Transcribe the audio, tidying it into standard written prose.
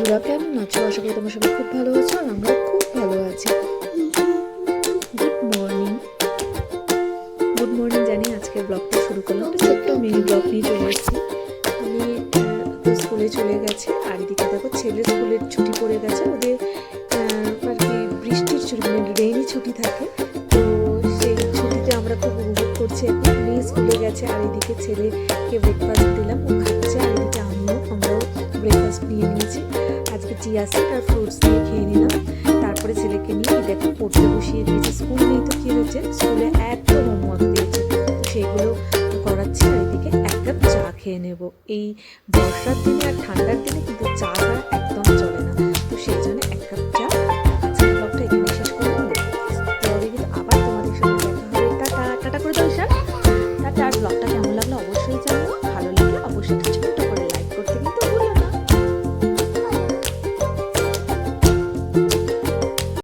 বন্ধুরা, কেমন আছো? আশা করি তোমার সবাই খুব ভালো আছো, আর আমরা খুব ভালো আছি। গুড মর্নিং জানি। আজকের ব্লগটা শুরু করলাম, ছোট্ট মিনি ব্লগ নিয়ে চলে এসেছি। আমি স্কুলে চলে গেছে, আর এদিকে দেখো ছেলের স্কুলের ছুটি পড়ে গেছে। ওদের আর কি বৃষ্টির ছুটি, মানে রেইনি ছুটি থাকে, তো সেই ছুটিতে আমরা খুব উপভোগ করছি। এখন মেয়ে স্কুলে গেছে, আর এদিকে ছেলেকে ব্রেকফাস্ট দিলাম, ও খাচ্ছে। আর এদিকে আমরাও ব্রেকফাস্ট নিয়ে নিয়েছি। আজকে চিয়া সিড আর ফ্রুটস দিয়ে খেয়ে নিলাম। তারপরে ছেলেকে নিয়ে দেখো পড়তে বসিয়ে দিয়েছি। স্কুল নেই তো কী হয়েছে, স্কুলে এত হোমওয়ার্ক দিয়েছে, তো সেগুলো করাচ্ছি। আর এদিকে এক কাপ চা খেয়ে নেব। এই বর্ষার দিনে আর ঠান্ডার দিনে